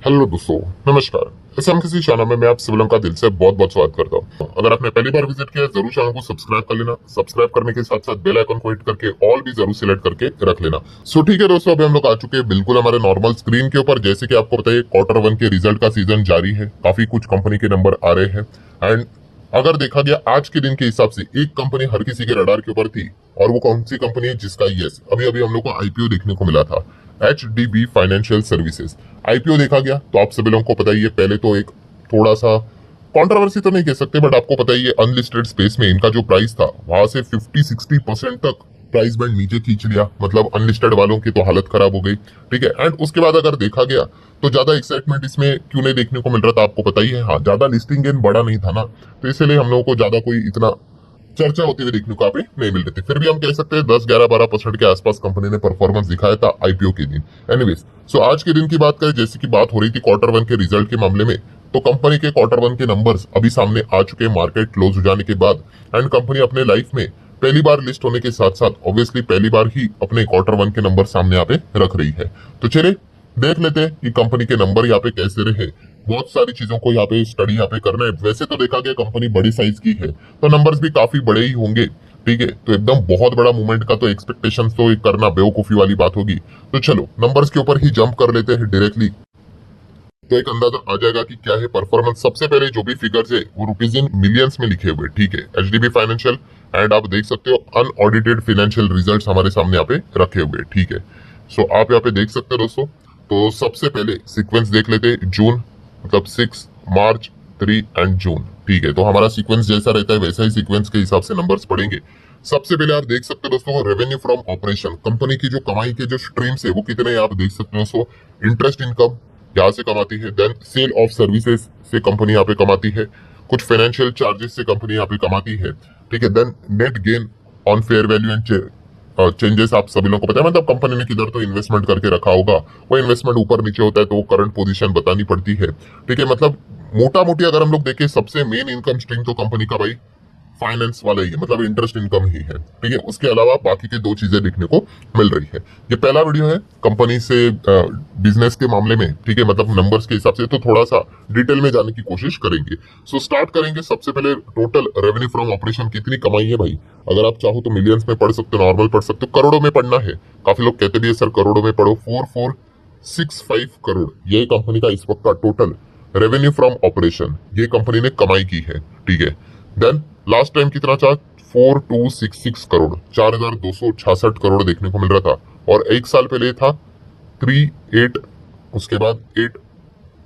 Hello दोस्तों, नमस्कार। एसएमसीसी channel में मैं आप सभी लोगों का दिल से बहुत बहुत स्वागत करता हूँ। अगर आपने पहली बार विजिट किया है जरूर चैनल को सब्सक्राइब कर लेना। सब्सक्राइब करने के साथ साथ बेल आइकन को हिट करके ऑल भी जरूर सिलेक्ट करके रख लेना। सो ठीक है दोस्तों, अभी हम लोग आ चुके हैं बिल्कुल हमारे नॉर्मल स्क्रीन के ऊपर। जैसे कि आपको बताइए क्वार्टर 1 के रिजल्ट का सीजन जारी है, काफी कुछ कंपनी के नंबर आ रहे हैं। एंड अगर देखा गया आज के दिन के हिसाब से एक कंपनी हर किसी के रडार के ऊपर थी, और वो कौन सी कंपनी है जिसका यस अभी अभी हम लोग को आईपीओ देखने को मिला था। HDB फाइनेंशियल सर्विसेज आईपीओ देखा गया तो आप सभी लोगों को पता ही है, पहले तो एक थोड़ा सा कंट्रोवर्सी तो नहीं कह सकते, बट आपको पता ही है अनलिस्टेड स्पेस में इनका जो प्राइस था वहां से 50-60% तक प्राइस बैंड नीचे खींच लिया। मतलब अनलिस्टेड वालों की तो हालत खराब हो गई। ठीक है, एंड उसके बाद अगर देखा गया तो ज्यादा एक्साइटमेंट इसमें क्यों नहीं देखने को मिल रहा था, आपको पता ही है। हाँ, ज्यादा लिस्टिंग गेन बड़ा नहीं था ना, तो इसलिए हम लोगों को ज्यादा कोई इतना चर्चा होती हुई देखने को आप नहीं मिल रही थी। फिर भी हम कह सकते हैं 10-11-12% के आसपास कंपनी ने परफॉर्मेंस दिखाया था आईपीओ के दिन। एनीवेज, सो आज के दिन की बात करें, जैसे कि बात हो रही थी क्वार्टर 1 के रिजल्ट के मामले में, तो कंपनी के क्वार्टर 1 के नंबर्स अभी सामने आ चुके हैं मार्केट क्लोज हो जाने के बाद। एंड कंपनी अपने लाइफ में पहली बार लिस्ट होने के साथ साथ ऑब्वियसली पहली बार ही अपने क्वार्टर 1 के नंबर सामने यहाँ पे रख रही है। तो चलिए देख लेते हैं कि कंपनी के नंबर यहाँ पे कैसे रहे। बहुत सारी चीजों को यहाँ पे स्टडी यहाँ पे करना है। वैसे तो देखा गया कंपनी बड़ी साइज की है तो नंबर्स भी काफी बड़े ही होंगे। ठीक है, तो एकदम बहुत बड़ा मूवमेंट का तो एक्सपेक्टेशन तो करना बेवकूफी वाली बात होगी। तो चलो नंबर्स के ऊपर ही जंप कर लेते हैं डायरेक्टली, तो एक अंदाजा आ जाएगा कि क्या है परफॉर्मेंस। सबसे पहले जो भी फिगर्स है वो रुपीज इन मिलियंस में लिखे हुए। ठीक है, HDB फाइनेंशियल, एंड आप देख सकते हो अनऑडिटेड फाइनेंशियल रिजल्ट्स हमारे सामने यहाँ पे रखे हुए। ठीक है, सो आप यहाँ पे देख सकते हो दोस्तों। तो सबसे पहले सीक्वेंस देख लेते हैं जून, मतलब 6 मार्च 3 एंड जून। ठीक है, तो हमारा सीक्वेंस जैसा रहता है वैसा ही सीक्वेंस के हिसाब से नंबर्स पढ़ेंगे। सबसे पहले आप देख सकते हो दोस्तों रेवेन्यू फ्रॉम ऑपरेशन, कंपनी की जो कमाई के जो स्ट्रीम्स है वो कितने हैं आप देख सकते हो दोस्तों। इंटरेस्ट इनकम यहाँ से कमाती है, देन सेल ऑफ सर्विसेज से कंपनी यहाँ पे कमाती है, कुछ फाइनेंशियल चार्जेस से कंपनी यहाँ पे कमाती है। ठीक है, then net gain on fair value and changes आप सभी लोगों को पता है। मतलब कंपनी ने किधर तो इन्वेस्टमेंट करके रखा होगा, वो इन्वेस्टमेंट ऊपर नीचे होता है तो वो करंट पोजीशन बतानी पड़ती है। ठीक है, मतलब मोटा मोटी अगर हम लोग देखें सबसे मेन इनकम स्ट्रीम तो कंपनी का भाई फाइनेंस वाला ही है, मतलब इंटरेस्ट इनकम ही है। ठीक है, उसके अलावा बाकी के दो चीजें देखने को मिल रही है। ये पहला वीडियो है कंपनी से बिजनेस के मामले में। ठीक है, मतलब नंबर्स के हिसाब से तो थोड़ा सा डिटेल में जाने की कोशिश करेंगे। सो स्टार्ट करेंगे सबसे पहले टोटल रेवेन्यू फ्रॉम ऑपरेशन कितनी कमाई है भाई। अगर आप चाहो तो मिलियंस में पढ़ सकते हो, नॉर्मल पढ़ सकते हो, करोड़ों में पढ़ना है। काफी लोग कहते भी है सर करोड़ों में पढ़ो। 4465 करोड़ ये कंपनी का इस वक्त का टोटल रेवेन्यू फ्रॉम ऑपरेशन ये कंपनी ने कमाई की है। ठीक है, देन लास्ट टाइम कितना था 4266 करोड़, 4266 करोड़ देखने को मिल रहा था। और एक साल पहले था 38, उसके बाद 8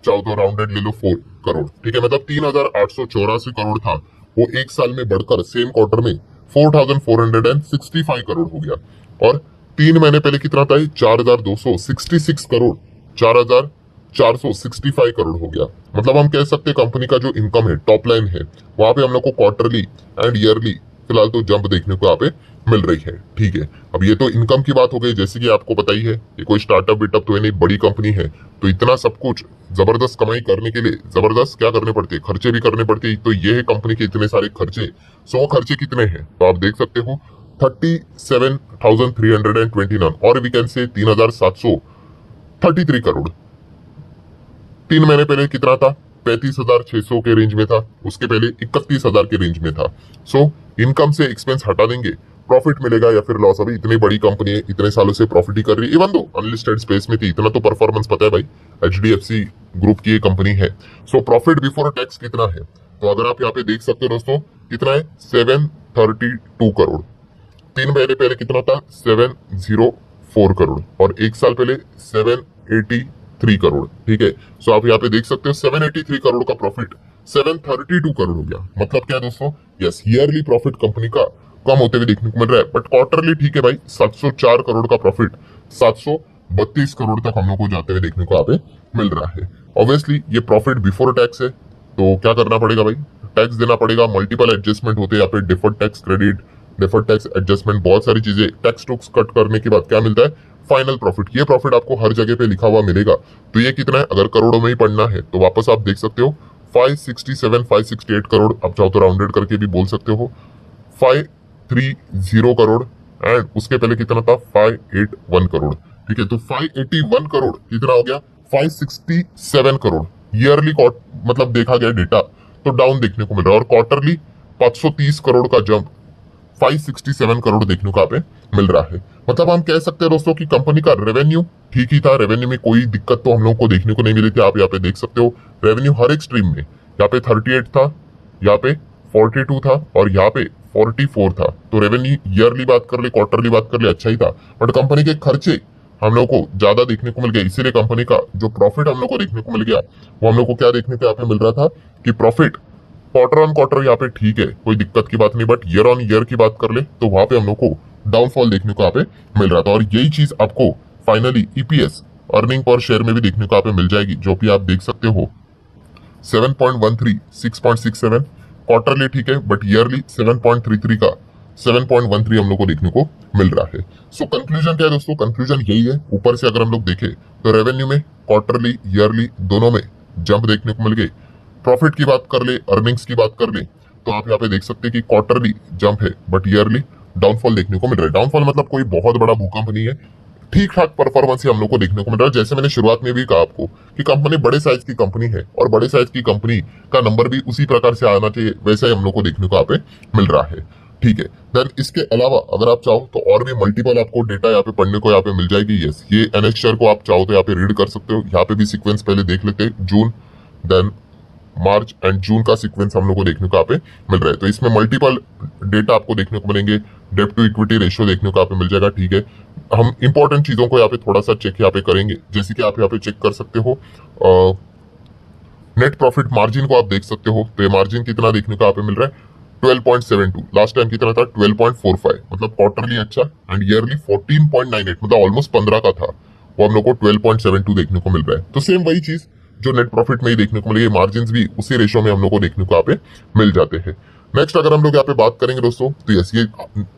चाहो तो राउंडेड ले लो 4 करोड़। ठीक है, मतलब 3884 करोड़ था, वो एक साल में बढ़कर सेम क्वार्टर में 4465 करोड़ हो गया। और 3 महीने पहले कितना था 4266 करोड़, 4465 करोड़ हो गया। मतलब हम कह सकते हैं कंपनी का जो इनकम है टॉप लाइन है वहां पे हम लोग को क्वार्टरली एंड ईयरली फिलहाल तो जंप देखने को यहाँ पे मिल रही है। ठीक है, अब ये तो इनकम की बात हो गई। जैसे कि आपको पता ही है ये कोई स्टार्टअप बिटअप तो है नहीं, बड़ी कंपनी है, तो इतना सब कुछ जबरदस्त कमाई करने के लिए जबरदस्त क्या करने पड़ते हैं, खर्चे भी करने पड़ते हैं। तो ये है कंपनी के इतने सारे खर्चे। सो खर्चे कितने हैं तो आप देख सकते हो 37,329, और वी कैन से 3,733 करोड़। 3 महीने पहले कितना था 35,600 के रेंज में था, उसके पहले 31,000 के रेंज में था। सो इनकम से एक्सपेंस हटा देंगे, प्रॉफिट मिलेगा या फिर लॉस। अभी इतनी बड़ी कंपनी है, इतने सालों से प्रॉफिट ही कर रही है, इवन दो अनलिस्टेड स्पेस में थी। इतना तो परफॉर्मेंस पता है भाई, HDFC ग्रुप की ये कंपनी है। सो प्रॉफिट बिफोर टैक्स कितना है तो अगर आप यहाँ पे देख सकते हो दोस्तों कितना है 732 करोड़। 3 महीने पहले कितना था 704 करोड़, और एक साल पहले 783 करोड़। ठीक है, सो आप यहाँ पे देख सकते हो 783 करोड़ का प्रॉफिट 732 करोड़ हो गया। मतलब क्या दोस्तों, यस ईयरली प्रॉफिट कंपनी का कम होते हुए देखने को मिल रहा है, बट क्वार्टरली ठीक है भाई 704 करोड़ का प्रॉफिट 732 करोड़ तक हम लोग को जाते हुए देखने को यहाँ पे मिल रहा है। ऑब्वियसली ये प्रॉफिट बिफोर टैक्स है, तो क्या करना पड़ेगा भाई, टैक्स देना पड़ेगा। मल्टीपल एडजस्टमेंट होते हैं यहाँ पे, deferred tax credit, deferred tax adjustment, बहुत सारी चीजें। टैक्स टूक्स कट करने के बाद क्या मिलता है फाइनल प्रॉफिट। ये प्रॉफिट आपको हर जगह पे लिखा हुआ मिलेगा। तो ये कितना है अगर करोड़ों में ही पढ़ना है तो वापस आप देख सकते हो 567-568 करोड़, आप चाहो तो राउंडेड करके भी बोल सकते हो 530 करोड़, एंड उसके पहले कितना था 581 करोड़। ठीक है, तो 581 करोड़ कितना हो गया 567 करोड़ ईयरली मतलब देखा गया डेटा तो डाउन देखने को मिल रहा है, और क्वार्टरली 530 करोड़ का जंप 567 करोड़ देखने को यहाँ पे मिल रहा है। मतलब हम कह सकते हैं दोस्तों कि कंपनी का रेवेन्यू ठीक ही था, रेवेन्यू में कोई दिक्कत तो हम लोगों को देखने को नहीं मिली थी। आप यहाँ पे देख सकते हो रेवेन्यू हर एक स्ट्रीम में, यहाँ पे 38 था, यहाँ पे 42 था और यहाँ पे 44 था। तो रेवेन्यू ईयरली बात कर ले, क्वार्टरली बात कर ले, अच्छा ही था, बट कंपनी के खर्चे हम लोग को ज्यादा देखने को मिल गया। इसीलिए कंपनी का जो प्रॉफिट हम लोग को देखने को मिल गया वो हम लोग को क्या देखने को यहाँ पे मिल रहा था कि प्रॉफिट क्वार्टर ऑन क्वार्टर यहाँ पे ठीक है, कोई दिक्कत की बात नहीं, बट ईयर ऑन ईयर की बात कर ले तो वहां पे हम लोग को डाउनफॉल देखने को यहाँ पे मिल रहा था। और यही चीज आपको finally EPS earning per share में भी देखने को यहाँ पे मिल जाएगी, जो कि आप देख सकते हो 7.13 6.67 क्वार्टरली ठीक है, बट ईयरली 7.33 का 7.13 हम लोग को देखने को मिल रहा है। सो कंक्लूजन क्या है दोस्तों? कंक्लूजन यही है, ऊपर से अगर हम लोग देखें तो रेवेन्यू में क्वार्टरली ईयरली दोनों में जंप देखने को मिल गई। प्रॉफिट की बात कर ले, अर्निंग्स की बात कर ले, तो आप यहाँ पे देख सकते हैं कि क्वार्टरली जंप है बट ईयरली डाउनफॉल देखने को मिल रहा है। डाउनफॉल मतलब कोई बहुत बड़ा भूकंप नहीं है, ठीक ठाक परफॉर्मेंस ही हम लोग को देखने को मिल रहा है। जैसे मैंने शुरुआत में भी कहा आपको कि कंपनी बड़े साइज की कंपनी है और बड़े साइज की कंपनी का नंबर भी उसी प्रकार से आना चाहिए, वैसा ही हम लोग को देखने को यहाँ पे मिल रहा है। ठीक है, देन इसके अलावा अगर आप चाहो तो और भी मल्टीपल आपको डेटा यहाँ पे पढ़ने को यहाँ पे मिल जाएगी। यस, ये एनएक्स शेयर को आप चाहो तो यहाँ पे रीड कर सकते हो। यहाँ पे भी सीक्वेंस पहले देख लेते हैं, जून देन मार्च एंड जून का सीक्वेंस हम लोग को देखने को यहाँ पे मिल रहा है। तो इसमें मल्टीपल डेटा आपको देखने को मिलेंगे, डेब्ट टू इक्विटी रेशियो देखने को यहाँ पे मिल जाएगा। ठीक है, हम इंपॉर्टेंट चीजों को यहाँ पे थोड़ा सा चेक यहाँ पे करेंगे, जैसे कि आप यहाँ पे चेक कर सकते हो नेट प्रॉफिट मार्जिन को आप देख सकते हो। तो ये मार्जिन कितना देखने को यहाँ पे मिल रहा है 12.72, लास्ट टाइम कितना था 12.45, मतलब क्वार्टरली अच्छा एंड ईयरली 14.98, मतलब ऑलमोस्ट 15 का था, वो हम लोग को 12.72 देखने को मिल रहा है। तो सेम वही चीज जो नेट प्रॉफिट में ही देखने को मिलेगी, मार्जिन भी उसी रेशियो में हम लोग को देखने को यहाँ पे मिल जाते हैं। नेक्स्ट अगर हम लोग यहाँ पे बात करेंगे दोस्तों, तो यस, ये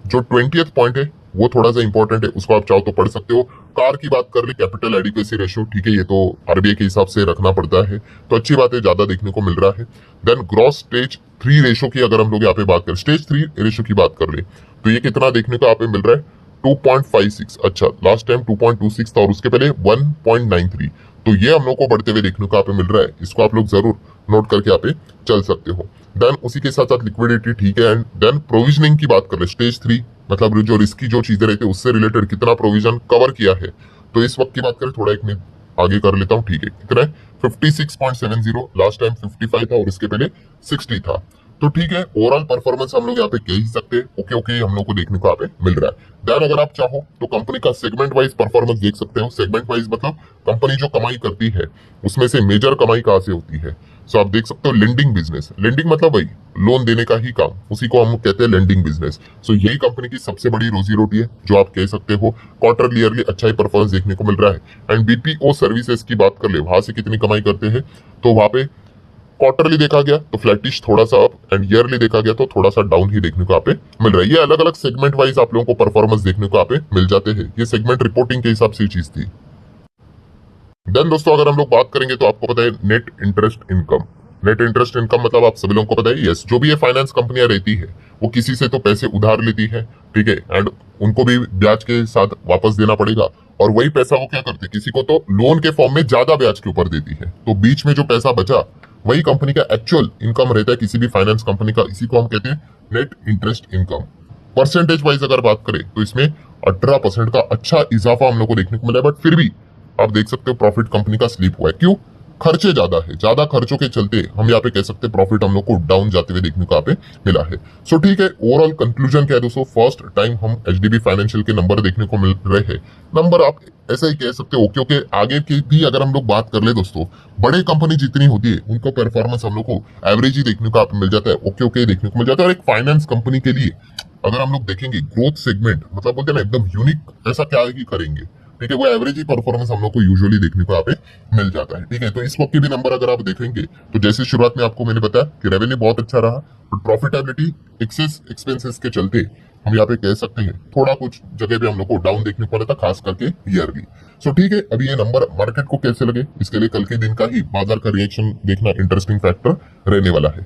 जो 20th पॉइंट है वो थोड़ा सा इंपॉर्टेंट है, उसको आप चाहो तो पढ़ सकते हो। कार की बात कर ले, कैपिटल एडिक्वेसी रेशियो, ठीक है, ये तो आरबीआई के हिसाब से रखना पड़ता है, तो अच्छी बात है, ज्यादा देखने को मिल रहा है। देन ग्रॉस स्टेज 3 रेशियो की अगर हम लोग यहाँ पे बात करें, स्टेज 3 रेशियो की बात कर ले, तो ये कितना देखने को यहाँ पे मिल रहा है 2.56। अच्छा, लास्ट टाइम 2.26 था और उसके पहले 1.93, तो ये हम लोग को बढ़ते हुए देखने को यहाँ पे मिल रहा है। इसको आप लोग जरूर नोट करके यहाँ पे चल सकते हो। देन उसी के साथ साथ लिक्विडिटी ठीक है, एंड देन प्रोविजनिंग की बात कर ले, स्टेज 3 मतलब जो रिस्की जो चीजें रहती है उससे रिलेटेड कितना प्रोविजन कवर किया है, तो इस वक्त की बात करें, थोड़ा एक मिनट आगे कर लेता हूँ। ठीक है, कितना है 56.70, लास्ट टाइम 55 था और इसके पहले 60 था। तो ठीक है, ओवरऑल परफॉर्मेंस हम लोग यहाँ पे कह ही सकते हैं ओके ओके हम लोग को देखने को यहाँ पे मिल रहा है। देन अगर आप चाहो तो कंपनी का सेगमेंट वाइज परफॉर्मेंस देख सकते हो। सेगमेंट वाइज मतलब कंपनी जो कमाई करती है उसमें से मेजर कमाई कहाँ से होती है, सो आप देख सकते हो लेंडिंग बिजनेस। लेंडिंग मतलब वही लोन देने का ही काम, उसी को हम कहते हैं लेंडिंग बिजनेस। सो यही कंपनी की सबसे बड़ी रोजी रोटी है, जो आप कह सकते हो क्वार्टर ईयरली अच्छा ही परफॉर्मेंस देखने को मिल रहा है। एंड बीपीओ सर्विसेज की बात कर ले, वहां से कितनी कमाई करते हैं, तो वहां पे क्वार्टरली देखा गया तो फ्लैटिश थोड़ा सा अप एंड ईयरली देखा गया तो थोड़ा सा डाउन ही देखने को यहाँ पे मिल रहा है। ये अलग अलग सेगमेंट वाइज आप लोगों को परफॉर्मेंस देखने को यहाँ पे मिल जाते हैं। ये सेगमेंट रिपोर्टिंग के हिसाब से चीज थी। देन दोस्तों अगर हम लोग बात करेंगे तो आपको पता है net interest income. Net interest income मतलब आप सभी लोगों को पता है, यस, जो भी ये फाइनेंस कंपनियां रहती है वो किसी से तो पैसे उधार लेती है, ठीक है, एंड उनको भी ब्याज के साथ वापस देना पड़ेगा, और वही पैसा वो क्या करते हैं, किसी को तो लोन के फॉर्म में ज्यादा ब्याज के ऊपर देती है, तो बीच में जो पैसा बचा वही कंपनी का एक्चुअल इनकम रहता है किसी भी फाइनेंस कंपनी का। इसी को हम कहते हैं net interest income. Percentage wise अगर बात करें तो इसमें 18% का अच्छा इजाफा हम लोग को देखने को मिला है, बट फिर भी आप देख सकते हो प्रॉफिट कंपनी का स्लिप हुआ है। क्यों? खर्चे ज्यादा है, ज्यादा खर्चों के चलते हम यहाँ पे कह सकते हैं प्रॉफिट हम लोग को डाउन जाते हुए देखने को यहाँ पे मिला है। सो ठीक है, ओवरऑल कंक्लूजन क्या है दोस्तों, फर्स्ट टाइम हम एचडीबी फाइनेंशियल के नंबर देखने को मिल रहे हैं। नंबर आप ऐसा ही कह सकते हो क्योंकि आगे की भी अगर हम लोग बात कर ले दोस्तों, बड़े कंपनी जितनी होती है उनको परफॉर्मेंस हम लोग को एवरेज ही देखने को यहाँ पे मिल जाता है, ओके ओके देखने को मिल जाता है। और एक फाइनेंस कंपनी के लिए अगर हम लोग देखेंगे ग्रोथ सेगमेंट मतलब बोलते हैं ना एकदम यूनिक, ऐसा क्या है कि करेंगे, ठीक है, वो एवरेज ही परफॉर्मेंस हम लोग को यूजुअली देखने को यहाँ पे मिल जाता है। ठीक है, तो इस वक्त के भी नंबर अगर आप देखेंगे तो जैसे शुरुआत में आपको मैंने बताया कि रेवेन्यू बहुत अच्छा रहा, बट प्रॉफिटेबिलिटी एक्सेस एक्सपेंसेस के चलते हम यहाँ पे कह सकते हैं थोड़ा कुछ जगह पे हम लोग को डाउन देखने को मिला था, खास करके ईयरली। सो ठीक है, अभी ये नंबर मार्केट को कैसे लगे इसके लिए कल के दिन का ही बाजार का रिएक्शन देखना इंटरेस्टिंग फैक्टर रहने वाला है।